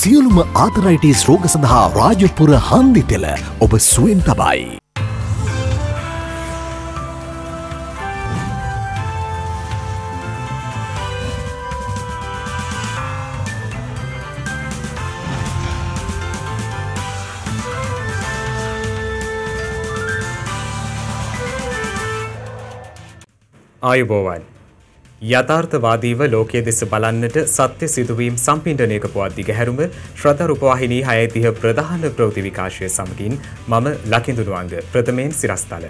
සියලුම ආතරයිටිස් රෝග සඳහා රාජපුර හන්දි තෙල ඔබ සුවෙන් තබයි. ආයුබෝවන්. යථාර්ථවාදීව ලෝකයේ දෙස බලන්නට සත්‍ය සිදුවීම් සම්පින්ඩනයක පුවත් දිගහැරුම ශ්‍රද්ධා රූපවාහිනී 6:30 ප්‍රධාන ප්‍රවෘත්ති විකාශය සමගින් මම ලකිඳුනුවංග ප්‍රථමයෙන් සිරස්තල.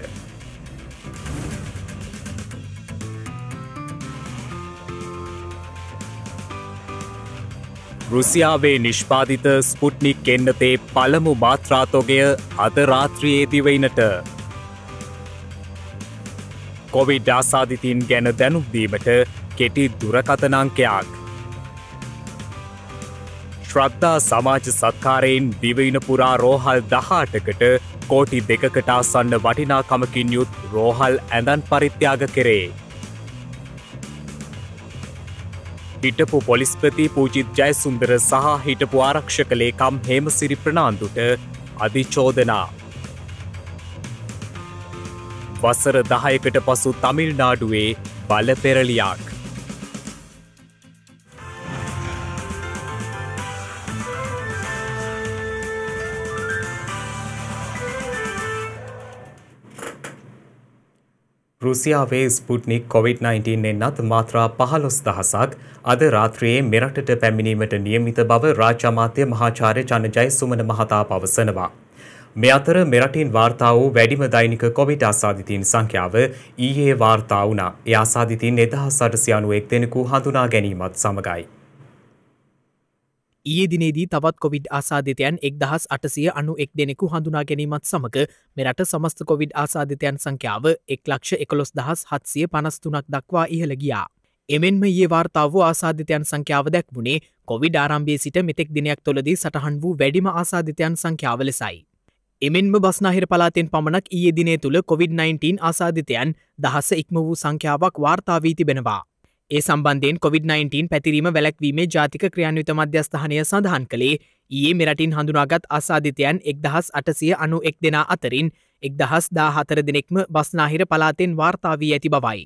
රුසියාවේ නිෂ්පාදිත ස්පුට්නික් එන්නතේ පළමු මාත්‍රාතොගය අද රාත්‍රියේ දිවයිනට කොවිඩ් ආසාදිතයින් ගැන දැනුම් දීමට කෙටි දුරකථන අංකයක්. ශ්‍රද්ධා සමාජ සත්කාරයෙන් දිවයින පුරා රෝහල් 18කට කෝටි 2කට ආසන්න වටිනාකමකින් යුත් රෝහල් ඇඳන් පරිත්‍යාග කෙරේ. හිටපු පොලිස්පති පූජිත් ජයසුන්දර සහ හිටපු ආරක්ෂක ලේකම් හේමසිරි ප්‍රනාන්දුට අධිචෝදනා. වසර 10කට පසු තමිල්නාඩුවේ බල පෙරලියක්. රුසියාවේ ස්පුට්නික් COVID-19 එන්නත් මාත්‍රා 15,000ක් අද රාත්‍රියේ මෙරටට පැමිණීමට නියමිත බව රාජ්‍ය අමාත්‍ය මහාචාර්ය චන්නජයසුමන මහතා පවසනවා. මේ අතර මෙරටින් වාර්තා වූ වැඩිම දෛනික කොවිඩ් ආසාදිතයින් සංඛ්‍යාව ඊයේ වාර්තා වුණා. ඒ ආසාදිතයින් 1891 දෙනෙකු හඳුනා ගැනීමත් සමගයි. ඊයේ දිනේදී තවත් කොවිඩ් ආසාදිතයන් 1891 දෙනෙකු හඳුනා ගැනීමත් සමග මෙරට සමස්ත කොවිඩ් ආසාදිතයන් සංඛ්‍යාව 1,11,753ක් දක්වා ඉහළ ගියා. එමෙන්ම ඊයේ වාර්තා වූ ආසාදිතයන් සංඛ්‍යාව දැක්වුණේ කොවිඩ් ආරම්භයේ සිට මෙතෙක් දිනයක් තුළදී සටහන් වූ වැඩිම ආසාදිතයන් සංඛ්‍යාව ලෙසයි. එමෙන්ම බස්නාහිර පළාතෙන් පමණක් ඊයේ දිනේ තුළ COVID-19 ආසාදිතයන් 1000 ඉක්ම වූ සංඛ්‍යාවක් වාර්තා වී තිබෙනවා. ඒ සම්බන්ධයෙන් COVID-19 පැතිරීම වැළැක්වීමේ ජාතික ක්‍රියාන්විත මධ්‍යස්ථානය සඳහන් කළේ ඊයේ මෙරටින් හඳුනාගත් ආසාදිතයන් 1,891 දෙනා අතරින් 1,014 දෙනෙක්ම බස්නාහිර පළාතෙන් වාර්තා වී ඇති බවයි.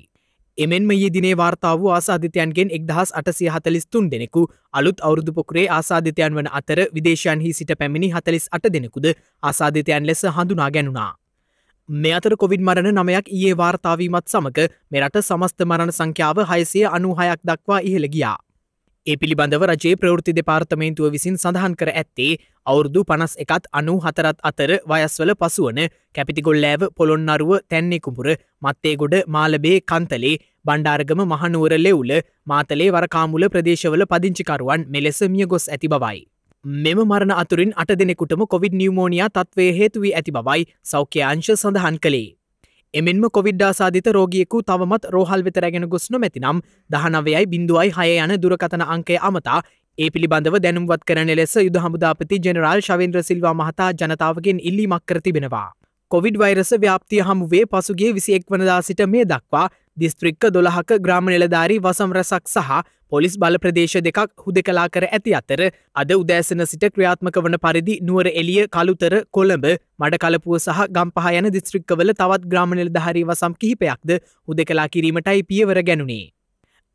එමෙන්ම ඊයේ දිනේ වාර්තා වූ ආසාදිතයන්ගෙන් 1,843 දෙනෙකු අලුත් අවුරුදු පොකුරේ ආසාදිතයන් වන අතර විදේශයන්හි සිට පැමිණි 48 දෙනෙකුද ආසාදිතයන් ලෙස හඳුනා ගැනුණා. මේ අතර කොවිඩ් මරණ 9ක් ඊයේ වාර්තා වීමත් සමග මෙරට සමස්ත මරණ සංඛ්‍යාව 696ක් දක්වා ඉහළ ගියා. ඒ පිළිබඳව රජයේ ප්‍රවෘත්ති දෙපාර්තමේන්තුව විසින් සඳහන් කර ඇත්තේ අවුරුදු 51ත් 94ත් අතර වයස්වල පසුවන කැපිතිගොල්ලෑව පොළොන්නරුව තැන්නෙකුඹුර මත්තේගොඩ මාලබේ කන්තලේ බණ්ඩාරගම මහනුවර ලෙවුල මාතලේ වරකාමුල ප්‍රදේශවල පදිංචිකරුවන් මෙලෙස මිය ගොස් ඇති බවයි. මෙම මරණ අතුරින් 8 දෙනෙකුටම කොවිඩ් නියුමෝනියා තත්ත්වය හේතු වී ඇති බවයි සෞඛ්‍ය අංශ සඳහන් කළේ. එමෙන්ම කොවිඩ් ආසාදිත රෝගියෙකු තවමත් රෝහල් වෙත රැගෙන ගොස් නොමැති නම් 19.06 යන දුරකථන අංකය අමතා ඒ පිළිබඳව දැනුම්වත් කරන ලෙස යුද හමුදාපති ජෙනරාල් ශවේන්ද්‍ර සිල්වා මහතා ජනතාවගෙන් ඉල්ලීමක් කර තිබෙනවා. කොවිඩ් වෛරස ව්‍යාප්තිය හමුවේ පසුගිය 21 වනදා සිට මේ දක්වා දිස්ත්‍රික්ක 12ක ග්‍රාම නිලධාරී වසම් රැසක් සහ පොලිස් බල ප්‍රදේශ දෙකක් හුදකලා කර ඇති අතර අද උදෑසන සිට ක්‍රියාත්මක වන පරිදි නුවර එළිය කළුතර කොළඹ මඩකලපුව සහ ගම්පහ යන දිස්ත්‍රික්කවල තවත් ග්‍රාම නිලධාරී වසම් කිහිපයක්ද හුදකලා කිරීමටයි පියවර ගැනුණේ.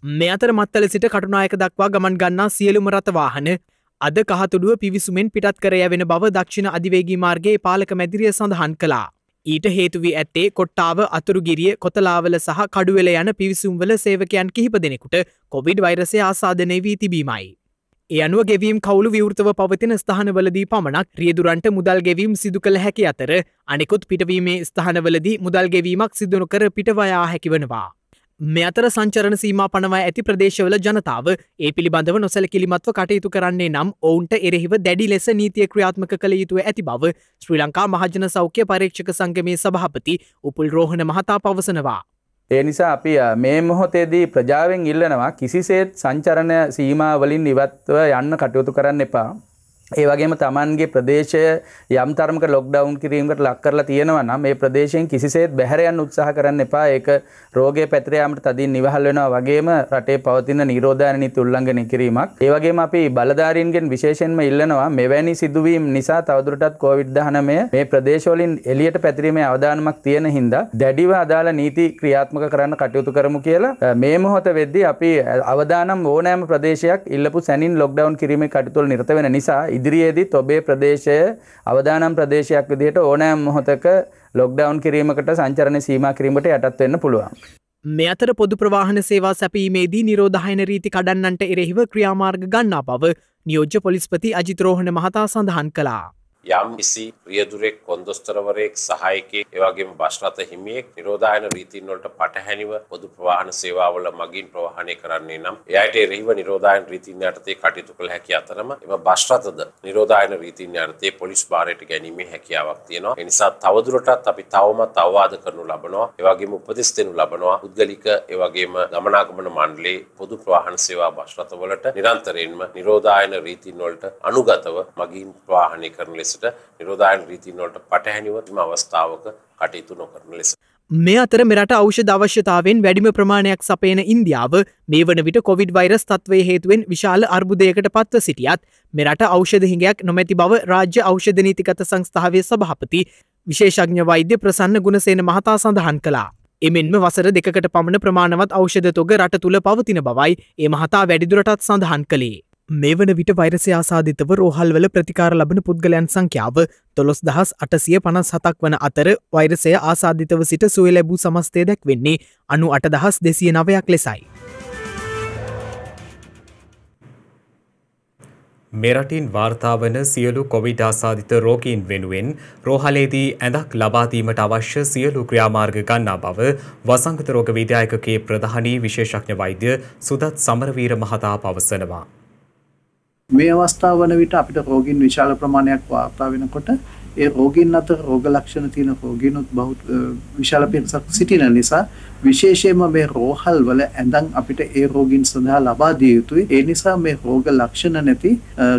මේ අතර මත්තල සිට කටුනායක දක්වා ගමන් ගන්නා සියලුම රථ වාහන අද කහතුඩුව පිවිසුමෙන් පිටත් කර යැවෙන බව දක්ෂිණ අධිවේගී මාර්ගයේ පාලක මැදිරිය සඳහන් කළා. ඊට හේතු වී ඇත්තේ කොට්ටාව අතුරුගිරිය කොතලාවල සහ කඩුවෙල යන පිවිසුම්වල සේවකයන් කිහිප දෙනෙකුට කොවිඩ් වෛරසය ආසාදනය වී තිබීමයි. ඒ අනුව ගෙවීම් කවුළු විවෘතව පවතින ස්ථානවලදී පමණක් රියදුරන්ට මුදල් ගෙවීම් සිදු කළ හැකි අතර අනෙකුත් පිටවීමේ ස්ථානවලදී මුදල් ගෙවීමක් සිදු නොකර පිටවයා හැකි වනවා. මේ අතර සංචරණ සීමා පනවා ඇති ප්‍රදේශවල ජනතාව ඒ පිළිබඳව නොසැලකිලිමත්ව කටයුතු කරන්නේ නම් ඔවුන්ට එරෙහිව දැඩි ලෙස නීතිය ක්‍රියාත්මක කළ යුතුව ඇති බව ශ්‍රී ලංකා මහජන සෞඛ්‍ය පරීක්ෂක සංගමේ සභාපති උපුල් රෝහණ මහතා පවසනවා. ඒ නිසා අපි මේ මොහොතේදී ප්‍රජාවෙන් ඉල්ලනවා කිසිසේත් සංචරණ සීමා වලින් ඉවත්ව යන්න කටයුතු කරන්න එපා. ඒ වගේම තමන්ගේ ප්‍රදේශය යම් තරමක ලොක්ඩවුන් කිරීමකට ලක් කරලා තියෙනවා නම් මේ ප්‍රදේශයෙන් කිසිසේත් බැහැර යන්න උත්සාහ කරන්න එපා. ඒක රෝගය පැතිර යාමට තදින් නිවහල් වෙනවා වගේම රටේ පවතින නිරෝධායන නීති උල්ලංඝනය කිරීමක්. ඒ වගේම අපි බලධාරීන්ගෙන් විශේෂයෙන්ම ඉල්ලනවා මෙවැනි සිදුවීම් නිසා තවදුරටත් COVID-19 මේ ප්‍රදේශවලින් එළියට පැතිරීමේ අවදානමක් තියෙන හින්දා දැඩිව අදාළ නීති ක්‍රියාත්මක කරන්න කටයුතු කරමු කියලා මේ මොහොත වෙද්දී අපි අවදානම් ඕනෑම ප්‍රදේශයක් ඉල්ලපු සැනින් ලොක්ඩවුන් කිරීමේ කටයුතු වල නිරත වෙන නිසා ඉදිරියේදීත් ඔබේ ප්‍රදේශය අවදානම් ප්‍රදේශයක් විදිහට ඕනෑම මොහොතක ලොක්ඩවුන් කිරීමකට සංචරණය සීමා කිරීමට යටත් වෙන්න පුළුවන්. මේ අතර පොදු ප්‍රවාහන සේවා සැපීමේදී නිරෝධායන රීති කඩන්නන්ට එරෙහිව ක්‍රියාමාර්ග ගන්නා බව නියෝජ්‍ය පොලිස්පති අජිත් රෝහණ මහතා සඳහන් කළා. යම් කිසි රියදුරෙක් කොන්දොස්තරවරයෙක් සහායකයෙක් ඒ වගේම බස් රථ හිමියෙක් නිරෝධායන රීතීන් වලට පටහැනිව පොදු ප්‍රවාහන සේවාවල මගින් ප්‍රවාහනය කරන්නේ නම් එයාට එරෙහිව නිරෝධායන රීතීන් යටතේ කටයුතු කළ හැකි අතරම එම බස් රථද නිරෝධායන රීතීන් යටතේ පොලිස් භාරයට ගැනීමේ හැකියාවක් තියෙනවා. ඒ නිසා තවදුරටත් අපි තවමත් අවවාද කරනු ලබනවා. ඒ වගේම උපදෙස් දෙනු ලබනවා. පුද්ගලික ඒ වගේම ගමනාගමන මණ්ඩලයේ පොදු ප්‍රවාහන සේවා බස් රථවලට නිරන්තරයෙන්ම නිරෝධායන රීතීන් වලට අනුගතව මගින් ප්‍රවාහනය කරන ලෙස නිරෝධායන රීතීන් වලට පටහැනිව තම අවස්ථාවක කටයුතු නොකරන ලෙස. මේ අතර මෙරට ඖෂධ අවශ්‍යතාවෙන් වැඩිම ප්‍රමාණයක් සපයන ඉන්දියාව මේ වන විට කොවිඩ් වෛරස් තත්ත්වය හේතුවෙන් විශාල අර්බුදයකට පත්ව සිටියත් මෙරට ඖෂධ හිඟයක් නොමැති බව රාජ්‍ය ඖෂධ නීතිගත සංස්ථාවේ සභාපති විශේෂඥ වෛද්‍ය ප්‍රසන්න ගුණසේන මහතා සඳහන් කළා. එමෙන්ම වසර දෙකකට පමණ ප්‍රමාණවත් ඖෂධ තොග රට තුළ පවතින බවයි ඒ මහතා වැඩිදුරටත් සඳහන් කළේ. මේ වන විට වෛරසය ආසාදිතව රෝහල්වල ප්‍රතිකාර ලබන පුද්ගලයන් සංඛ්‍යාව 12857ක් වන අතර වෛරසය ආසාදිතව සිට සුවය ලැබූ සමස්තය දැක්වෙන්නේ 98209ක් ලෙසයි. මෙරටින් වාර්තා වන සියලු කොවිඩ් ආසාදිත රෝගීන් වෙනුවෙන් රෝහලේදී ඇඳක් ලබා දීමට අවශ්‍ය සියලු ක්‍රියාමාර්ග ගන්නා බව වසංගත රෝග විද්‍යායකගේ ප්‍රධානී විශේෂඥ වෛද්‍ය සුදත් සමරවීර මහතා පවසනවා. මේ අවස්ථාව වන විට අපිට රෝගීන් විශාල ප්‍රමාණයක් වාර්තා වෙනකොට ඒ රෝගීන් අතර රෝග ලක්ෂණ තියෙන රෝගීනුත් විශාල පිරිසක් සිටින නිසා විශේෂයෙන්ම මේ රෝහල් වල ඇඳන් අපිට ඒ රෝගීන් සඳහා ලබා දිය යුතුයි. ඒ නිසා මේ රෝග ලක්ෂණ නැති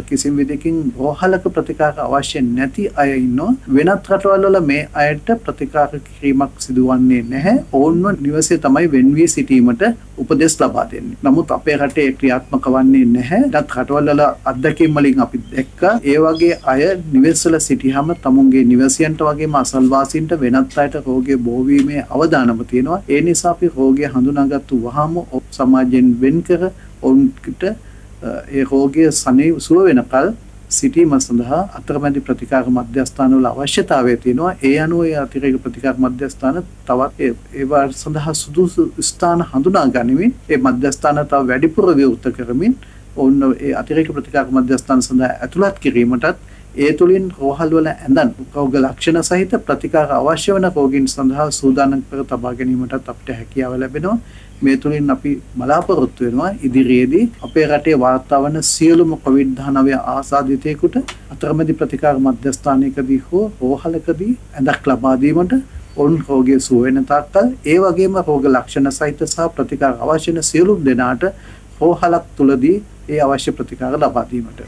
කිසිම විදිහකින් රෝහලක ප්‍රතිකාර අවශ්‍ය නැති අය ඉන්නවා. වෙනත් රටවල් වල මේ අයට ප්‍රතිකාර කිරීමක් සිදුවන්නේ නැහැ. ඔවුන්ව නිවසේ තමයි වෙන් වී සිටීමට උපදෙස් ලබා දෙන්නේ. නමුත් අපේ රටේ ක්‍රියාත්මක වන්නේ නැහැ. දත් රටවල් වල අත්දැකීම් වලින් අපි දැක්කා ඒ වගේ අය නිවෙස්වල සිටියාම තමුන්ගේ නිවසියන්ට වගේම අසල්වාසීන්ට වෙනත් අයට රෝගය බෝ වීමේ අවදානම තියෙනවා. ඒ නිසා අපි රෝගය හඳුනාගත්තු වහම සමාජයෙන් වෙන් කර ඔවුන්ට ඒ රෝගය සුව වෙනකල් සිටීම සඳහා අතරමැදි ප්‍රතිකාර මධ්‍යස්ථානවල අවශ්‍යතාවය තියෙනවා. ඒ අනුව ඒ අතිරේක ප්‍රතිකාර මධ්‍යස්ථාන තවත් ඒවා සඳහා සුදුසු ස්ථාන හඳුනා ගනිමින් ඒ මධ්‍යස්ථාන තව වැඩිපුර විවෘත කරමින් ඔවුන් ඒ අතිරේක ප්‍රතිකාර මධ්‍යස්ථාන සඳහා ඇතුළත් කිරීමටත් ඒ තුළින් රෝහල් වල ඇඳන් රෝග ලක්ෂණ සහිත ප්‍රතිකාර අවශ්‍ය වන රෝගීන් සඳහා සූදානම් කර තබා ගැනීමටත් අපිට හැකියාව ලැබෙනවා. මේ තුළින් අපි බලාපොරොත්තු වෙනවා ඉදිරියේදී අපේ රටේ වාර්තා වන සියලුම COVID-19 ආසාදිතයෙකුට අතරමැදි ප්‍රතිකාර මධ්‍යස්ථානයකදී හෝ රෝහලකදී ඇඳක් ලබා දීමට ඔවුන් රෝගය සුව වෙන තාක්කල් ඒ වගේම රෝග ලක්ෂණ සහිත සහ ප්‍රතිකාර අවශ්‍ය වන සියලු දෙනාට රෝහලක් තුලදී ඒ අවශ්‍ය ප්‍රතිකාර ලබා දීමට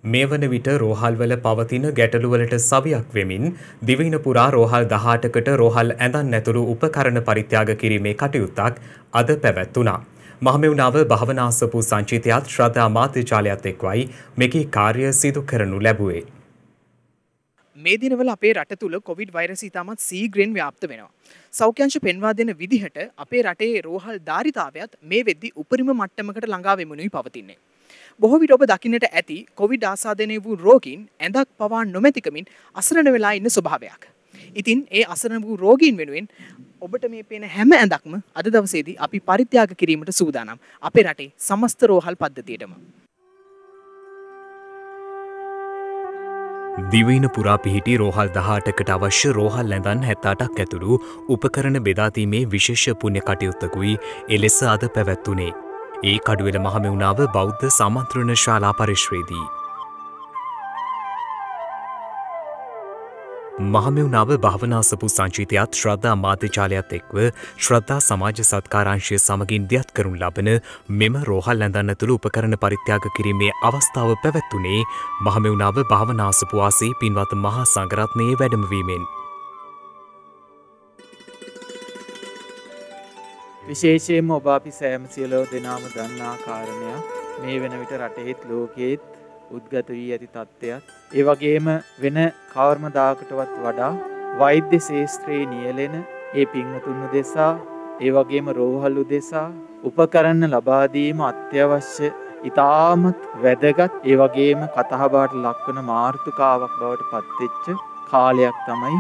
මේ වන විට රෝහල්වල පවතින ගැටලුවලට සවියක් වෙමින් දිවයින පුරා රෝහල් 18කට රෝහල් ඇඳන් නැතුළු උපකරණ පරිත්‍යාග කිරීමේ කටයුත්තක් අද පැවැත්වුණා. මහමෙවුනාව භවනාසපු සංචිතයත් ශ්‍රද්ධා මාධ්‍යජාලයත් එක්වයි මෙකී කාර්ය සිදු කරනු ලැබුවේ. මේ දිනවල අපේ රට තුළ කොවිඩ් වෛරසය ඉතාමත් සීඝ්‍රයෙන් ව්‍යාප්ත වෙනවා. සෞඛ්‍යංශ පෙන්වා දෙන විදිහට අපේ රටේ රෝහල් ධාරිතාවයත් මේ වෙද්දී උපරිම මට්ටමකට ළඟා වෙමුණුයි පවතින්නේ. බොහෝ විට ඔබ දකින්නට ඇති කොවිඩ් ආසාදනය වූ රෝගීන් ඇඳක් පවා නොමැතිකමින් අසරණ වෙලා ඉන්න ස්වභාවයක්. ඉතින් ඒ අසරණ වූ රෝගීන් වෙනුවෙන් ඔබට මේ පේන හැම ඇඳක්ම අද දවසේදී අපි පරිත්‍යාග කිරීමට සූදානම් අපේ රටේ සමස්ත රෝහල් පද්ධතියටම. දිවයින පුරා පිහිටි රෝහල් 18කට අවශ්‍ය රෝහල් ඇඳන් 78ක් ඇතුළු උපකරණ බෙදා දීමේ විශේෂ පුණ්‍ය කටයුත්තකුයි එලෙස අද පැවැත්වුණේ. ඒ කඩුවෙල මහමෙවුනාව බෞද්ධ සමන්ත්‍රණ ශාලා පරිශ්‍රයේදී මහමෙවුනාව භාවනාසපු සංචිතයත් ශ්‍රද්ධා මාධ්‍යජාලයත් එක්ව ශ්‍රද්ධා සමාජ සත්කාරංශය සමගින් දියත් කරනු ලබන මෙම රෝහල් ඇඳන්න තුළු උපකරණ පරිත්‍යාග කිරීමේ අවස්ථාව පැවැත්වුණේ මහමෙවුනාව භාවනාසපු වාසී පින්වත් මහා සංඝරත්නයේ වැඩමවීමෙන්. විශේෂයෙන්ම ඔබ අපි සෑම සියලෝ දෙනාම දන්නා කාරණයක් මේ වෙන විට රටේත් ලෝකයේත් උද්ගත වී ඇති තත්ත්වයක් ඒ වගේම වෙන කර්මදායකටවත් වඩා වෛද්‍ය ශාස්ත්‍රයේ නියැලෙන ඒ පින්වතුන් උදෙසා ඒ වගේම රෝහල් උදෙසා උපකරණ ලබා දීම අත්‍යවශ්‍ය ඉතාමත් වැදගත් ඒ වගේම කතාබහට ලක්වන මාතෘකාවක් බවට පත්වෙච්ච කාලයක් තමයි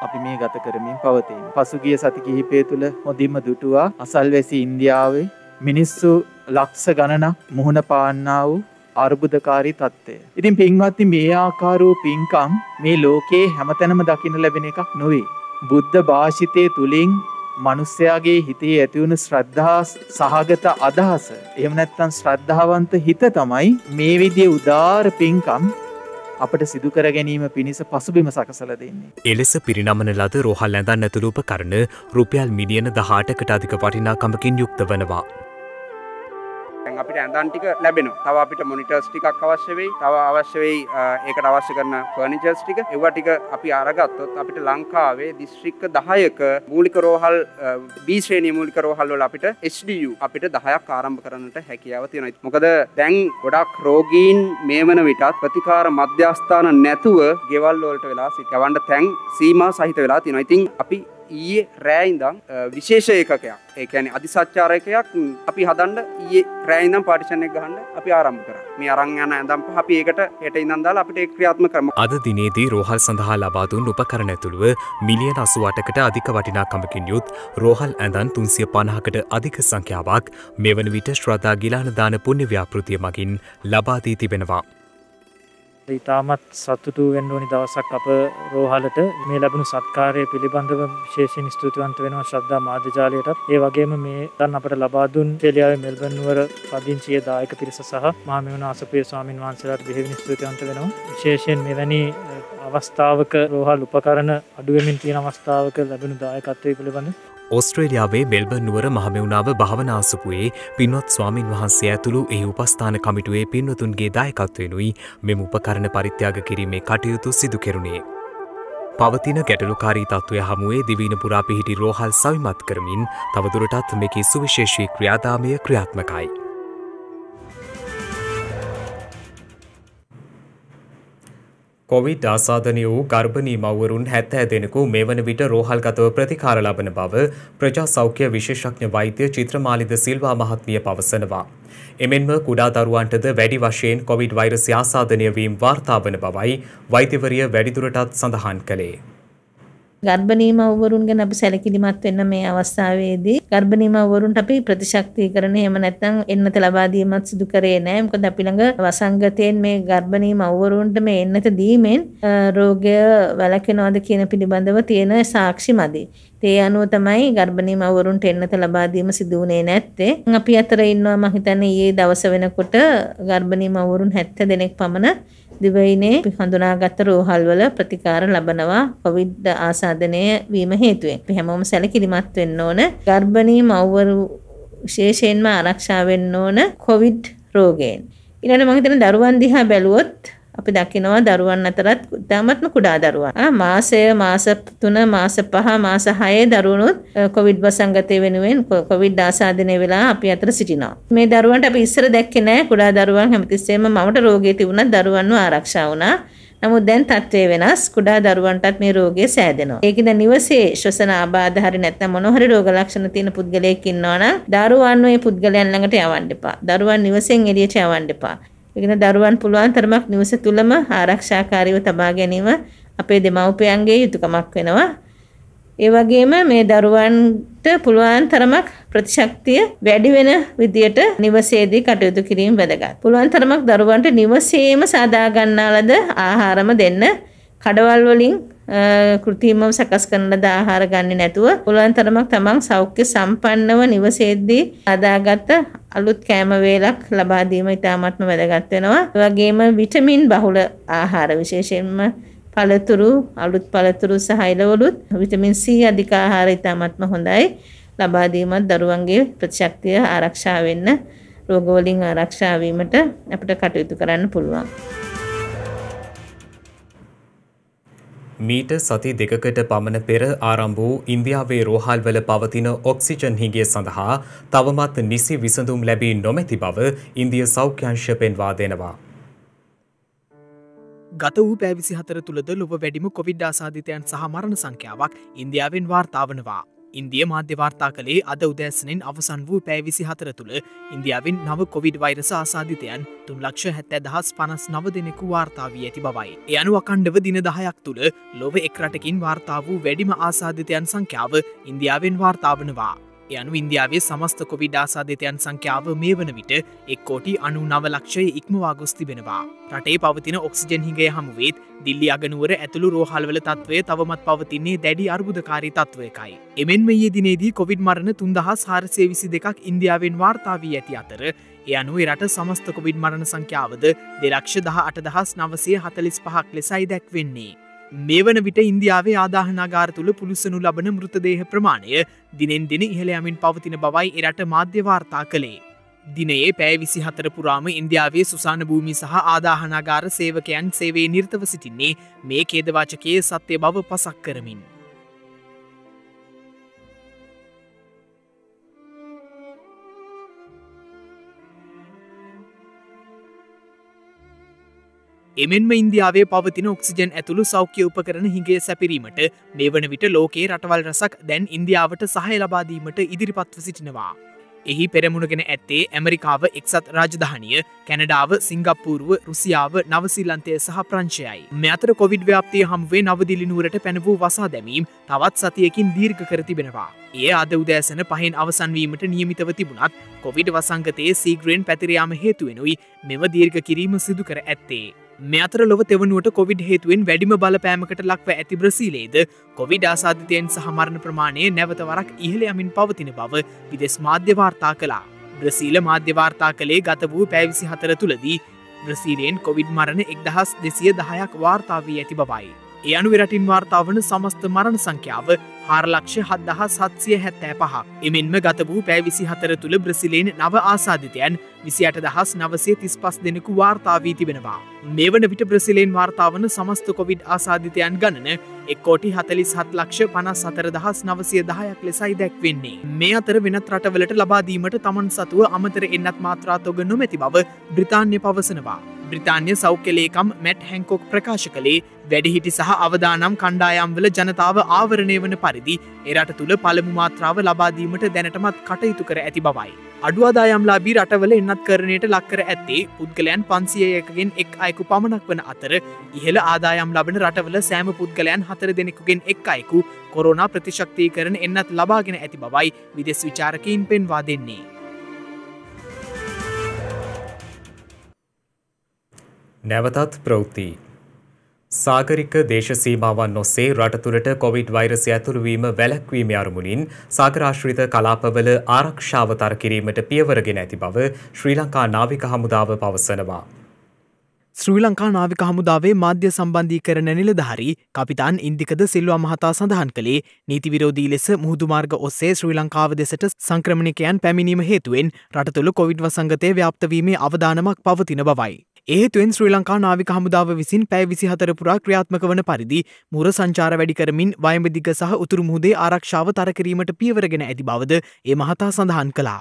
අපි මේ ගත කරමින් පවතින. පසුගිය සති කිහිපය තුළ හොඳින්ම දුටුවා අසල්වැසි ඉන්දියාවේ මිනිස්සු ලක්ෂ ගණනක් මුහුණ පාන්නා වූ අර්බුදකාරී තත්ත්වය. ඉතින් පින්වත්නි මේ ආකාර වූ පින්කම් මේ ලෝකේ හැමතැනම දකින්න ලැබෙන එකක් නොවේ. බුද්ධ භාෂිතයේ තුලින් මිනිස්යාගේ හිතේ ඇතිවුණු ශ්‍රද්ධා සහගත අදහස එහෙම නැත්නම් ශ්‍රද්ධාවන්ත හිත තමයි මේ විදිහේ උදාාර පින්කම් අපට සිදු කර ගැනීම පිණිස පසුබිම සකසලා දෙන්නේ. එලෙස පිරිනමන ලද රෝහල් ඇඳන් ඇතුළු උපකරණ රුපියල් මිලියන 18කට අධික වටිනාකමකින් යුක්ත වනවා. අපිට ඇඳන් ටික ලැබෙනවා. තව අපිට මොනිටර්ස් ටිකක් අවශ්‍ය වෙයි. තව අවශ්‍ය වෙයි ඒකට අවශ්‍ය කරන ෆර්නිචර්ස් ටික. ඒවා ටික අපි අරගත්තොත් අපිට ලංකාවේ දිස්ත්‍රික්ක 10ක මූලික රෝහල් B ශ්‍රේණිය මූලික රෝහල් වල අපිට HDU අපිට 10ක් ආරම්භ කරන්නට හැකියාව තියෙනවා. මොකද දැන් ගොඩක් රෝගීන් මේ වන විටත් ප්‍රතිකාර මධ්‍යස්ථාන නැතුව ගෙවල් වලට වෙලා සිටවන්න තැන් සීමා සහිත වෙලා තියෙනවා. ඉතින් අපි ඊයේ රෑ ඉඳන් විශේෂ ඒකකයක් ඒ කියන්නේ අධිසත්‍යාර එකයක් අපි හදන්න ඊයේ රෑ ඉඳන් පාටිෂන් එක ගහන්න අපි ආරම්භ කරා. මේ අරන් යන ඇඳන් පහ අපි ඒකට හෙට ඉඳන් දාලා අපිට ඒක ක්‍රියාත්මක කරමු. අද දිනේදී රෝහල් සඳහා ලබා දුන් උපකරණ ඇතුළුව මිලියන 88කට අධික වටිනාකමකින් යුත් රෝහල් ඇඳන් 350කට අධික සංඛ්‍යාවක් මෙවන විට ශ්‍රද්ධා ගිලාන දාන පුණ්‍ය ව්‍යාපෘතිය මගින් ලබා දී තිබෙනවා. ඉතාමත් සතුටු වෙන්න ඕනි දවසක් අප රෝහලට මේ ලැබුණු සත්කාරය පිළිබඳව විශේෂයෙන් ස්තුතිවන්ත වෙනවා ශ්‍රද්ධා මාධ්‍යජාලයටත්. ඒ වගේම මේ දැන් අපට ලබා දුන් ඔස්ට්‍රේලියාවේ මෙල්බන් නුවර පදිංචියේ දායක පිරිස සහ මහමෙවුනා අසපුවේ ස්වාමින් වහන්සේලාට බෙහෙවින් ස්තුතිවන්ත වෙනවා. විශේෂයෙන් මෙවැනි අවස්ථාවක රෝහල් උපකරණ අඩු වෙමින් තියෙන අවස්ථාවක ලැබුණු දායකත්වය පිළිබඳ ඔස්ට්‍රේලියාවේ මෙල්බන් නුවර මහමෙවුනාව භාවනා අසපුවේ පින්වත් ස්වාමින් වහන්සේ ඇතුළු එහි උපස්ථාන කමිටුවේ පින්වතුන්ගේ දායකත්වයෙනුයි මෙම උපකරණ පරිත්‍යාග කිරීමේ කටයුතු සිදු කෙරුණේ. පවතින ගැටලුකාරී තත්ත්වය හමුවේ දිවයින පුරා පිහිටි රෝහල් සවිමත් කරමින් තවදුරටත් මෙකී සුවිශේෂී ක්‍රියාදාමය ක්‍රියාත්මකයි. කොවිඩ් ආසාදනය වූ ගර්භණී මව්වරුන් 70 දෙනෙකු මේ වන විට රෝහල්ගතව ප්‍රතිකාර ලබන බව ප්‍රජා සෞඛ්‍ය විශේෂඥ වෛද්‍ය චිත්‍රමාලිද සිල්වා මහත්මිය පවසනවා. එමෙන්ම කුඩා දරුවන්ටද වැඩි වශයෙන් කොවිඩ් වෛරසය ආසාදනය වීම වාර්තා වන බවයි වෛද්‍යවරිය වැඩිදුරටත් සඳහන් කළේ. ගර්භණී මව්වරුන් ගැන අපි සැලකිලිමත් වෙන්න මේ අවස්ථාවේදී ගර්භණී මව්වරුන්ට අපි ප්‍රතිශක්තිකරණ එහෙම නැත්නම් එන්නත ලබා දීමත් සිදු කරේ නැහැ. මොකද අපි ළඟ වසංගතයෙන් මේ ගර්භණී මව්වරුන්ට මේ එන්නත දීමෙන් රෝගය වැළකෙනවද කියන පිළිබඳව තියෙන සාක්ෂි මදි. ඒ අනුව තමයි ගර්භණී මව්වරුන්ට එන්නත ලබා දීම සිදු වුණේ නැත්තේ. අපි අතර ඉන්නවා මම හිතන්නේ ඊයේ දවස වෙනකොට ගර්භණී මව්වරුන් 70 දෙනෙක් පමණ දිවයිනේ හඳුනාගත් රෝහල් වල ප්‍රතිකාර ලබනවා කොවිඩ් ආසාදනය වීම හේතුවෙන්. අපි හැමෝම සැලකිලිමත් වෙන්න ඕන. ගර්භණී මව්වරු විශේෂයෙන්ම ආරක්ෂා වෙන්න ඕන කොවිඩ් රෝගයෙන්. ඊළඟට මම හිතන දරුවන් දිහා බැලුවොත් අපි දකිනවා දරුවන් අතරත් ඉතාමත්ම කුඩා දරුවන්. මාස 3, මාස 5, මාස 6 දරුවනුත් කොවිඩ් වසංගතය වෙනුවෙන් කොවිඩ් ආසාදනය වෙලා අපි අතර සිටිනවා. මේ දරුවන්ට අපි ඉස්සර දැක්කේ නැහැ. කුඩා දරුවන් හැමතිස්සෙම මමට රෝගය තිබුණත් දරුවන්ව ආරක්ෂා වුණා. නමුත් දැන් තත්ත්වය වෙනස්. කුඩා දරුවන්ටත් මේ රෝගය සෑදෙනවා. ඒකද නිවසේ ශ්වසන ආබාධ හරි නැත්නම් මොන හරි රෝග ලක්ෂණ තියෙන පුද්ගලයෙක් ඉන්නවා නම් දරුවන් මේ පුද්ගලයන් ළඟට යවන්න එපා. දරුවන් නිවසෙන් එළියට යවන්න එපා. ඒකන දරුවන් පුළුවන් තරමක් නිවස තුලම ආරක්ෂාකාරීව තබා ගැනීම අපේ දෙමව්පියන්ගේ යුතුයකමක් වෙනවා. ඒ වගේම මේ දරුවන්ට පුළුවන් තරමක් ප්‍රතිශක්තිය වැඩි වෙන විදියට නිවසේදී කටයුතු කිරීම වැදගත්. පුළුවන් තරමක් දරුවන්ට නිවසේම සාදා ගන්නාලද ආහාරම දෙන්න. කඩවල් වලින් කෘත්‍රිමව සකස් කරන ලද ආහාර ගන්නේ නැතුව පුළුවන් තරමක් තමන් සෞඛ්‍ය සම්පන්නව නිවසේදී හදාගත්ත අලුත් කෑම වේලක් ලබා දීම ඉතාමත්ම වැදගත් වෙනවා. ඒ වගේම විටමින් බහුල ආහාර විශේෂයෙන්ම පළතුරු අලුත් පළතුරු සහ එළවලුත් විටමින් C අධික ආහාර ඉතාමත්ම හොඳයි. ලබා දීමත් දරුවන්ගේ ප්‍රතිශක්තිය ආරක්ෂා වෙන්න රෝග වලින් ආරක්ෂා වීමට අපිට කටයුතු කරන්න පුළුවන්. මීට සති දෙකකට පමණ පෙර ආරම්භ වූ ඉන්දියාවේ රෝහල්වල පවතින ඔක්සිජන් හිඟය සඳහා තවමත් නිසි විසඳුම් ලැබී නොමැති බව ඉන්දිය සෞඛ්‍යංශ පෙන්වා දෙනවා. ගත වූ පැය 24 තුළද ලොව වැඩිම කොවිඩ් ආසාදිතයන් සහ මරණ සංඛ්‍යාවක් ඉන්දියාවෙන් වාර්තා වනවා. ඉන්දිය මාධ්‍ය වාර්තා කළේ අද උදෑසනින් අවසන් වූ පැය 24 තුළ ඉන්දියාවෙන් නව කොවිඩ් වෛරස ආසාදිතයන් 3,70,059 දෙනෙකු වාර්තා වී ඇති බවයි. ඒ අනුව අඛණ්ඩව දින 10ක් තුළ ලොව එක් රටකින් වාර්තා වූ වැඩිම ආසාදිතයන් සංඛ්‍යාව ඉන්දියාවෙන් වාර්තා වනවා. ඒ අනුව ඉන්දියාවේ සමස්ත කොවිඩ් ආසාදිතයන් සංඛ්‍යාව මේ වන විට 1,99 ලක්ෂය ඉක්මවා ගොස් තිබෙනවා. රටේ පවතින ඔක්සිජන් හිඟය හමුවේත් දිල්ලි අගනුවර ඇතුළු රෝහල්වල තත්ත්වය තවමත් පවතින්නේ දැඩි අර්බුදකාරී තත්ත්වයකයි. එමෙන්ම ඊයේ දිනේදී කොවිඩ් මරණ 3,422ක් ඉන්දියාවෙන් වාර්තා වී ඇති අතර ඒ අනුව රට සමස්ත කොවිඩ් මරණ සංඛ්‍යාවද 2,18,945ක් ලෙසයි දැක්වෙන්නේ. මේ වන විට ඉන්දියාවේ ආදාහනාගාර තුළ පුලුසනු ලබන මෘතදේහ ප්‍රමාණය දිනෙන් දින ඉහළ යමින් පවතින බවයි එරට මාධ්‍ය වාර්තා කළේ. දිනයේ පැය 24 පුරාම ඉන්දියාවේ සුසාන භූමි සහ ආදාහනාගාර සේවකයන් සේවයේ නිරතව සිටින්නේ මේ ඛේදවාචකයේ සත්‍ය බව පසක් කරමින්. එමෙන්ම ඉන්දියාවේ පවතින ඔක්සිජන් ඇතුළු සෞඛ්‍ය උපකරණ හිඟය සැපිරීමට මේ වන විට ලෝකයේ රටවල් රසක් දැන් ඉන්දියාවට සහය ලබා දීමට ඉදිරිපත්ව සිටිනවා. එහි පෙරමුණගෙන ඇත්තේ ඇමරිකාව, එක්සත් රාජධානිය, කැනඩාව, සිංගප්පූරුව, රුසියාව, නවසීලන්තය සහ ප්‍රංශයයි. මේ අතර කොවිඩ් ව්‍යාප්තිය හමුවේ නවදිල්ලි නුවරට පැන වූ වසා දැමීම් තවත් සතියකින් දීර්ඝ කර තිබෙනවා. එය අද උදෑසන 5න් අවසන් වීමට නියමිතව තිබුණත් කොවිඩ් වසංගතයේ සීග්‍රයෙන් පැතිර යාම හේතුවෙනුයි මෙම දීර්ඝ කිරීම සිදු කර ඇත්තේ. මේ අතර ලොව තෙවනුවට කොවිඩ් හේතුවෙන් වැඩිම බලපෑමකට ලක්ව ඇති බ්‍රසීලයේද කොවිඩ් ආසාදිතයන් සහ මරණ ප්‍රමාණය නැවත වරක් ඉහළ යමින් පවතින බව විදෙස් මාධ්‍ය වාර්තා කළා. බ්‍රසීල මාධ්‍ය වාර්තා කළේ ගත වූ පැය 24 තුළදී බ්‍රසීලයෙන් කොවිඩ් මරණ 1,210ක් වාර්තා වී ඇති බවයි. ඒ අනුව රටින් වාර්තා වන සමස්ත මරණ සංඛ්‍යාව 4,07,775ක්. එමෙන්ම ගත වූ පැය 24 තුළ බ්‍රසීලයෙන් නව ආසාදිතයන් 28,935 දෙනෙකු වාර්තා වී තිබෙනවා. මේ වන විට බ්‍රසීලයෙන් වාර්තා වන සමස්ත කොවිඩ් ආසාදිතයන් ගණන 1,47,54,910ක් ලෙසයි දැක්වෙන්නේ. මේ අතර වෙනත් රටවලට ලබා දීමට තමන් සතුව අමතර එන්නත් මාත්‍රා තොග නොමැති බව බ්‍රිතාන්‍ය පවසනවා. බ්‍රිතාන්‍ය සෞඛ්‍ය ලේකම් මැට් හැන්කොක් ප්‍රකාශ කළේ වැඩිහිටි සහ අවදානම් කණ්ඩායම්වල ජනතාව ආවරණය වන පරිදි එරට තුළ පළමු මාත්‍රාව ලබා දීමට දැනටමත් කටයුතු කර ඇති බවයි. අඩු ආදායම්ලාභී රටවල එන්නත් කරණයට ලක් කර ඇත්තේ පුද්ගලයන් 500කගෙන් එක් අයෙකු පමණක් වන අතර ඉහළ ආදායම් ලබන රටවල සෑම පුද්ගලයන් 4 දෙනෙකුගෙන් එක් අයෙකු කොරෝනා ප්‍රතිශක්තිකරණ එන්නත් ලබාගෙන ඇති බවයි විදෙස් විචාරකයින් පෙන්වා දෙන්නේ. නැවතත් ප්‍රවෘත්ති. සාගරික දේශ සීමාවන් ඔස්සේ රට තුළට කොවිඩ් වෛරසය ඇතුළුවීම වැළැක්වීමේ අරමුණින් සාගරාශ්‍රිත කලාපවල ආරක්ෂාව තර කිරීමට පියවරගෙන ඇති බව ශ්‍රී ලංකා නාවික හමුදාව පවසනවා. ශ්‍රී ලංකා නාවික හමුදාවේ මාධ්‍ය සම්බන්ධීකරණ නිලධාරී කපිතාන් ඉන්දිකද සිල්වා මහතා සඳහන් කළේ නීති විරෝධී ලෙස මුහුදු මාර්ග ඔස්සේ ශ්‍රී ලංකාව දෙසට සංක්‍රමණිකයන් පැමිණීම හේතුවෙන් රට තුළ කොවිඩ් වසංගතය ව්‍යාප්ත වීමේ අවදානමක් පවතින බවයි. ඒ හේතුවෙන් ශ්‍රී ලංකා නාවික හමුදාව විසින් පැය 24 පුරා ක්‍රියාත්මක වන පරිදි මුර සංචාර වැඩි කරමින් වයඹදිග සහ උතුරු මුහුදේ ආරක්ෂාව තර කිරීමට පියවරගෙන ඇති බවද ඒ මහතා සඳහන් කළා.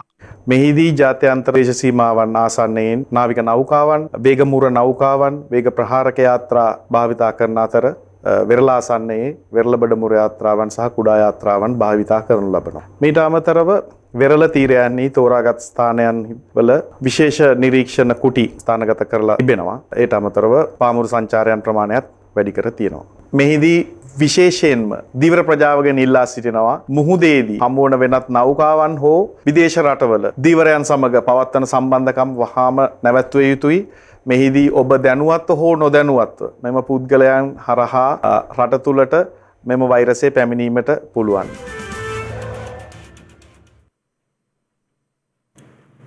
මෙහිදී ජාත්‍යන්තර දේශ සීමාවන් ආසන්නයෙන් නාවික නෞකාවන්, වේග මුර නෞකාවන්, වේග ප්‍රහාරක යාත්‍රා භාවිතා කරන අතර වෙරළ ආසන්නයේ වෙරළබඩ මුර යාත්‍රාවන් සහ කුඩා යාත්‍රාවන් භාවිතා කරනු ලබනවා. මීට අමතරව වෙරළ තීරයන්හි තෝරාගත් ස්ථානයන් වල විශේෂ නිරීක්ෂණ කුටි ස්ථානගත කරලා තිබෙනවා. ඒට අමතරව පාමුරු සංචාරයන් ප්‍රමාණයත් වැඩි කර තියෙනවා. මෙහිදී විශේෂයෙන්ම දීවර ප්‍රජාවගෙන් ඉල්ලා සිටිනවා මුහුදේදී හමුවන වෙනත් නෞකාවන් හෝ විදේශ රටවල දීවරයන් සමග පවත්වන සම්බන්ධකම් වහාම නැවැත්විය යුතුයි. මෙහිදී ඔබ දැනුවත්ව හෝ නොදැනුවත්ව මෙම පුද්ගලයන් හරහා රට තුළට මෙම වෛරසය පැමිණීමට පුළුවන්.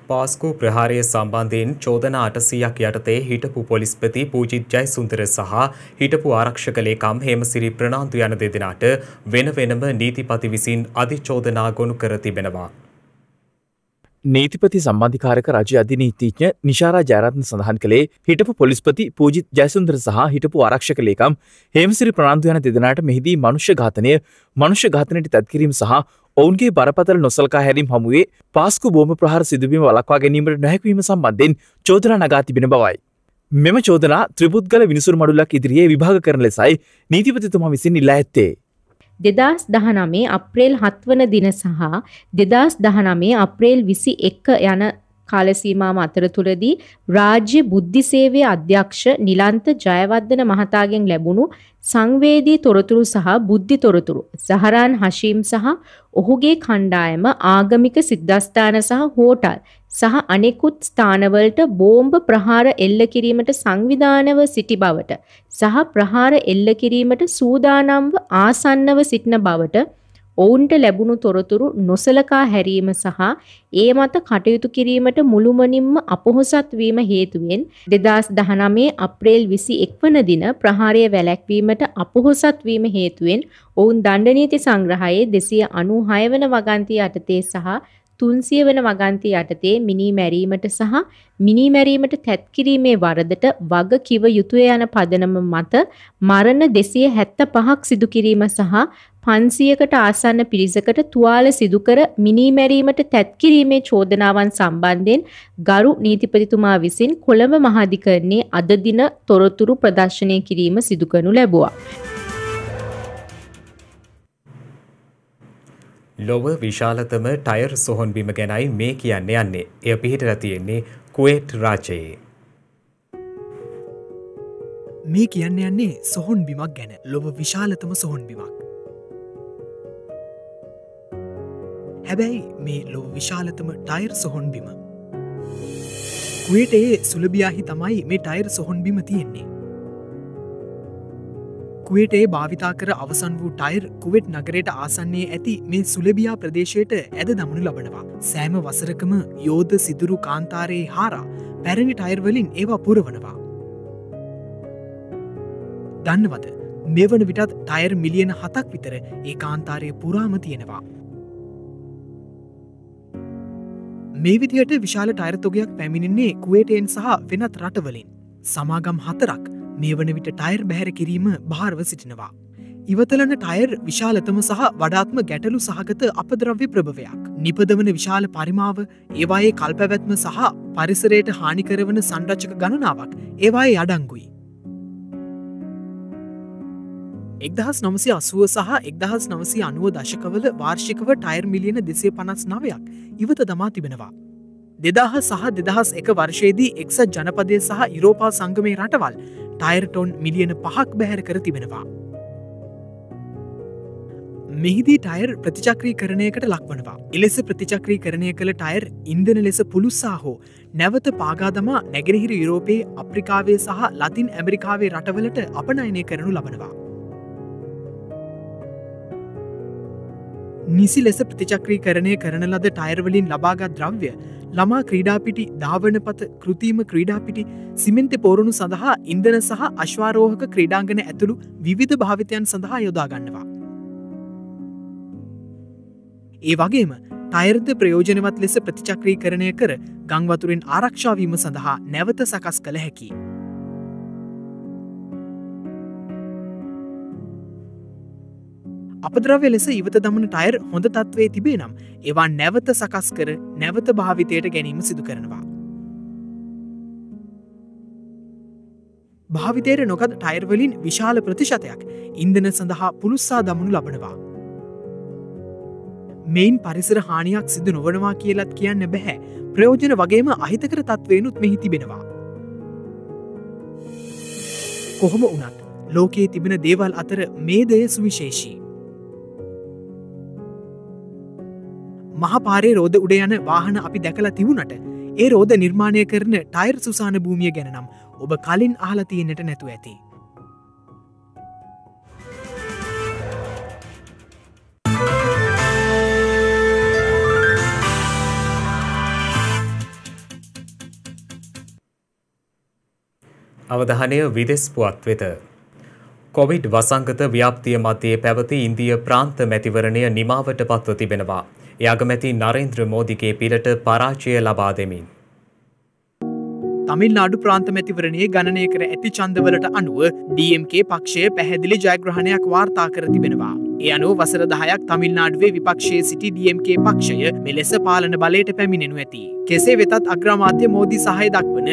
පාස්කු ප්‍රහාරය සම්බන්ධයෙන් චෝදනා 800ක් යටතේ හිටපු පොලිස්පති පූජිත් ජයසුන්දර සහ හිටපු ආරක්ෂක ලේකම් හේමසිරි ප්‍රනාන්දු යන දෙදෙනාට වෙන වෙනම නීතිපති විසින් අධිචෝදනා ගොනු කර තිබෙනවා. නීතිපති සම්බන්ධිකාරක රජ අධිනීතිඥ නිශාරා ජයරත්න සඳහන් කළේ හිටපු පොලිස්පති පූජිත් ජයසුන්දර සහ හිටපු ආරක්ෂක ලේකම් හේමසිරි ප්‍රනාන්දු යන දෙදෙනාට මෙහිදී මනුෂ්‍ය ඝාතනයට තැත්කිරීම සහ ඔවුන්ගේ බරපතල නොසලකා හැරීම් හමුවේ පාස්කු බෝම්බ ප්‍රහාර සිදුවීම වළක්වා ගැනීමට නොහැකිවීම සම්බන්ධයෙන් චෝදනා නගා තිබෙන බවයි. මෙම චෝදනා ත්‍රිපුද්ගල විනිසුරු මඩුල්ලක් ඉදිරියේ විභාග කරන ලෙසයි නීතිපතිතුමා විසින් ඉල්ලා ඇත්තේ. 2019 අප්‍රේල් 7 වන දින සහ 2019 අප්‍රේල් 21 යන කාල සීමාව අතරතුරදී රාජ්‍ය බුද්ධි සේවයේ අධ්‍යක්ෂ නිලන්ත ජයවර්ධන මහතාගෙන් ලැබුණු සංවේදී තොරතුරු සහ බුද්ධි තොරතුරු සහරාන් හෂීම් සහ ඔහුගේ කණ්ඩායම ආගමික සිද්ධාස්ථාන සහ හෝටල් සහ අනෙකුත් ස්ථානවලට බෝම්බ ප්‍රහාර එල්ල කිරීමට සංවිධානව සිටි බවට සහ ප්‍රහාර එල්ල කිරීමට සූදානම්ව ආසන්නව සිටින බවට ඔවුන්ට ලැබුණු තොරතුරු නොසලකා හැරීම සහ ඒ මත කටයුතු කිරීමට මුළුමනින්ම අපොහොසත් වීම හේතුවෙන් 2019 අප්‍රේල් 21 වන දින ප්‍රහාරය වැළැක්වීමට අපොහොසත් වීම හේතුවෙන් ඔවුන් දණ්ඩ නීති සංග්‍රහයේ 296 වන වගන්තිය යටතේ සහ 300 වන වගන්තිය යටතේ මිනී මැරීමට සහ මිනී මැරීමට තැත්කිරීමේ වරදට වග කිව යුතුය යන පදනම මත මරණ 275ක් සිදු කිරීම සහ 500කට ආසන්න පිරිසකට තුවාල සිදු කර මිනී මැරීමට තැත්කිරීමේ චෝදනාවන් සම්බන්ධයෙන් ගරු නීතිපතිතුමා විසින් කොළඹ මහාධිකරණයේ අද දින තොරතුරු ප්‍රදර්ශනය කිරීම සිදු කරනු ලැබුවා. ලොව විශාලතම ටයර් සොහොන් බිම ගැනයි මේ කියන්න යන්නේ. එය පිහිටලා තියෙන්නේ කුවේට් රාජ්‍යයේ. මේ කියන්න යන්නේ සොහොන් බිමක් ගැන. ලොව විශාලතම සොහොන් බිමක්. හැබැයි මේ ලොව විශාලතම ටයර් සොහොන් බිම. කුවේටයේ සුලබියාහි තමයි මේ ටයර් සොහොන් බිම තියෙන්නේ. කුවේටයේ භාවිතා කර අවසන් වූ ටයර් කුවෙට් නගරයට ආසන්නේ ඇති මේ සුලබියා ප්‍රදේශයට ඇද දමනු ලබනවා. සෑම වසරකම යෝධ සිදුරු කාන්තාරයේ හාරා පැරණි ටයර් වලින් ඒවා පුරවනවා. දන්නවද මේ වන විටත් ටයර් මිලියන 7ක් විතර ඒ කාන්තාරයේ පුරාම තියෙනවා. මේ විදිහට විශාල ටයර් තොගයක් පැමිණෙන්නේ කුවේටයෙන් සහ වෙනත් රටවලින්. සමාගම් 4ක් මේ වන විට ටයර් බැහැර කිරීම භාරව සිටිනවා. ඉවතලන ටයර් විශාලතම සහ වඩාත්ම ගැටලු සහගත අපද්‍රව්‍ය ප්‍රභවයක්. නිපදවන විශාල පරිමාව, ඒවායේ කල්පැවැත්ම සහ පරිසරයට හානි කරවන සංරචක ගණනාවක් ඒවායේ අඩංගුයි. 1980 සහ 1990 දශකවල වාර්ෂිකව ටයර් මිලියන 259ක් ඉවත දමා තිබෙනවා. 2000 සහ 2001 වර්ෂයේදී එක්සත් ජනපදය සහ යුරෝපා සංගමේ රටවල් ටයර් ටොන් මිලියන 5ක් බැහැර කර තිබෙනවා. මෙහිදී ටයර් ප්‍රතිචක්‍රීකරණයකට ලක්වනවා. එලෙස ප්‍රතිචක්‍රීකරණය කළ ටයර් ඉන්ධන ලෙස පුළුස්සා හෝ නැවත පාගා දමා නැගෙනහිර යුරෝපයේ, අප්‍රිකාවේ සහ ලතින් ඇමරිකාවේ රටවලට අපනයනය කරනු ලබනවා. නිසි ලෙස ප්‍රතිචක්‍රීකරණය කරන ලද ටයර්වලින් ලබාගත් ද්‍රව්‍ය ළමා ක්‍රීඩාපිටි, ධාවනපත, කෘතිම ක්‍රීඩාපිටි, සිමෙන්ති පෝරුණු සඳහා ඉන්ධන සහ අශ්වාරෝහක ක්‍රීඩාංගන ඇතුළු විවිධ භාවිතයන් සඳහා යොදා ගන්නවා. ඒ වගේම ටයර්ද ප්‍රයෝජනවත් ලෙස ප්‍රතිචක්‍රීකරණය කර ගංවතුරෙන් ආරක්ෂාවීම සඳහා නැවත සකස් කළ හැකි. අපද්‍රව්‍ය ලෙස ඉවත දමන ටයර් හොඳ තත්ත්වයේ තිබේ නම් ඒවා නැවත සකස් කර නැවත භාවිතයට ගැනීම සිදු කරනවා. භාවිතයට නොගත් ටයර් වලින් විශාල ප්‍රතිශතයක් ඉන්ධන සඳහා පුළුස්සා දමනු ලබනවා. මෙයින් පරිසර හානියක් සිදු නොවනවා කියලත් කියන්න බැහැ. ප්‍රයෝජන වගේම අහිතකර තත්ත්වයනුත් මෙහි තිබෙනවා. කොහොම වුණත් ලෝකයේ තිබෙන දේවල් අතර මේ දේ සුවිශේෂී. මහපාරේ රෝද උඩ යන වාහන අපි දැකලා තිබුණට ඒ රෝද නිර්මාණය කරන ටයර් සුසාන භූමිය ගැන නම් ඔබ කලින් අහලා තියෙන්නට නැතුව ඇති. අවධානය විදෙස් පුවත් වෙත. කොවිඩ් වසංගත ව්‍යාප්තිය මධ්‍යයේ පැවති ඉන්දිය ප්‍රාන්ත මැතිවරණය නිමාවට පත්ව තිබෙනවා. ඒ අගමැති නරේන්ද්‍ර මෝදිගේ පිළට පරාජය ලබා දෙමින්. තමිල්නාඩු ප්‍රාන්ත මැතිවරණයේ ගණනය කර ඇති ඡන්දවලට අනුව DMK පක්ෂය පැහැදිලි ජයග්‍රහණයක් වාර්තා කර තිබෙනවා. ඒ අනුව වසර 10ක් තමිල්නාඩුවේ විපක්ෂයේ සිටි DMK පක්ෂය මෙලෙස පාලන බලයට පැමිණෙනු ඇති. කෙසේ වෙතත් අග්‍රාමාත්‍ය මෝදි සහාය දක්වන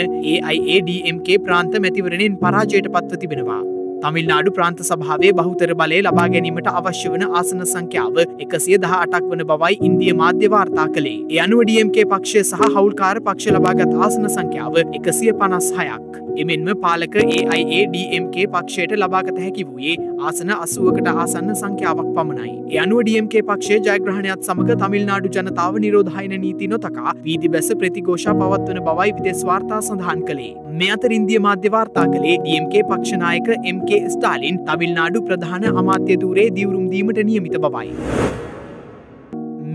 AIADMK ප්‍රාන්ත මැතිවරණයෙන් පරාජයට පත්ව තිබෙනවා. තමිල්නාඩු ප්‍රාන්ත සභාවේ බහුතර බලය ලබා ගැනීමට අවශ්‍ය වන ආසන සංඛ්‍යාව 118ක් වන බවයි ඉන්දිය මාධ්‍ය වාර්තා කළේ. ඒ අනුව DMK පක්ෂය සහ හවුල්කාර පක්ෂ ලබාගත් ආසන සංඛ්‍යාව 156ක්. එමෙන්ම පාලක AIADMK පක්ෂයට ලබාගත හැකි වූයේ ආසන 80කට ආසන්න සංඛ්‍යාවක් පමණයි. ඒ අනුව DMK පක්ෂයේ ජයග්‍රහණයත් සමග තමිල්නාඩු ජනතාව නිරෝධායන නීති නොතකා වීදි බැස ප්‍රතිඝෝෂා පවත්වන බවයි විදේශ වාර්තා සඳහන් කළේ. මේ අතර ඉන්දිය මාධ්‍ය වාර්තා කළේ DMK පක්ෂ නායක MK ස්ටාලින් තමිල්නාඩු ප්‍රධාන අමාත්‍ය ධූරයේ දිවුරුම් දීමට නියමිත බවයි.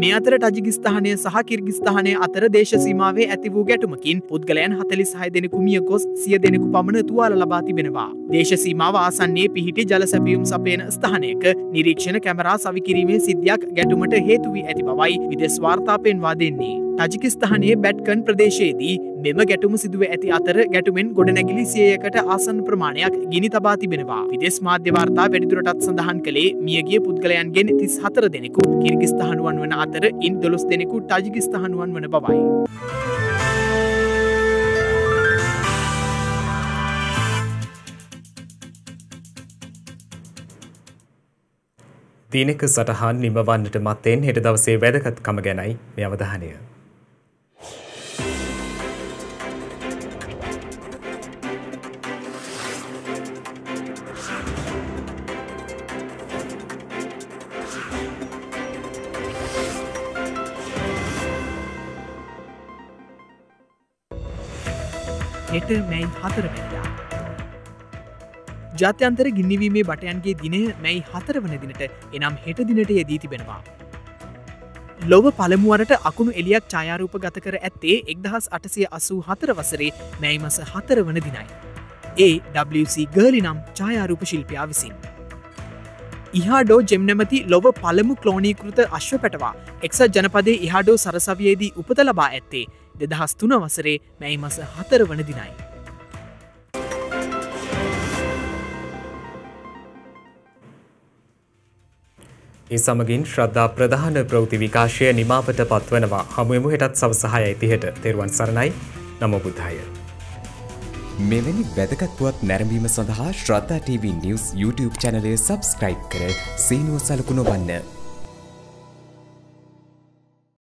මේ අතර ටජිකිස්තානය සහ කිර්ගිස්තානය අතර දේශ සීමාවේ ඇති වූ ගැටුමකින් පුද්ගලයන් 46 දෙනෙකු මිය ගොස් 100 දෙනෙකු පමණ තුවාල ලබා තිබෙනවා. දේශ සීමාව ආසන්නයේ පිහිටි ජල සැපයුම් සපයන ස්ථානයක නිරීක්ෂණ කැමරා සවිකිරීමේ සිද්ධියක් ගැටුමට හේතු වී ඇති බවයි විදේශ වාර්තා පෙන්වා දෙන්නේ. ටජිකිස්තානයේ බැට්කන් ප්‍රදේශයේදී මෙම ගැටුම සිදුව ඇති අතර ගැටුමෙන් ගොඩනැගිලි 100කට ආසන්න ප්‍රමාණයක් ගිනි තබා තිබෙනවා. විදේශ මාධ්‍ය වාර්තා වැඩිදුරටත් සඳහන් කළේ මියගිය පුද්ගලයන්ගෙන් 34 දෙනෙකු කිර්ගිස්තානුවන් වන අතර ඉන් 12 දෙනෙකු ටජිකිස්තානුවන් වන බවයි. දිනක සටහන් නිමවන්නට මත්තෙන් හෙට දවසේ වැදගත්කම ගැනයි මේ අවධානය. හෙට මැයි 4 වෙනිදා ජාත්‍යන්තර ගින්නිවීමේ බටයන්ගේ දිනය මැයි 4 වන දිනට එනම් හෙට දිනට යෙදී තිබෙනවා. ලොව පළමුවරට අකුණු එලියක් ඡායාරූප ගත කර ඇත්තේ 1884 වසරේ මැයි මස 4 වන දිනයි. WC ගර්ලි නම් ඡායාරූප ශිල්පියා විසින්. ඉහාඩෝ ජෙම් නැමැති ලොව පළමු ක්ලෝනීකෘත අශ්ව පැටවා එක්සත් ජනපදයේ ඉහාඩෝ සරසවියේදී උපත ලබා ඇත්තේ 2003 වසරේ මැයි මස 4 වන දිනයි. ඒ සමගින් ශ්‍රද්ධා ප්‍රධාන ප්‍රවෘත්ති විකාශය නිමාවට පත්වනවා. හමුවෙමු හෙටත් සවස 6:30ට. තෙරුවන් සරණයි. නමෝ බුද්ධාය. මෙවැනි වැදගත් පුවත් නැරඹීම සඳහා ශ්‍රද්ධා TV News YouTube channel එක subscribe කර සීනුව සලකුණ වන්න.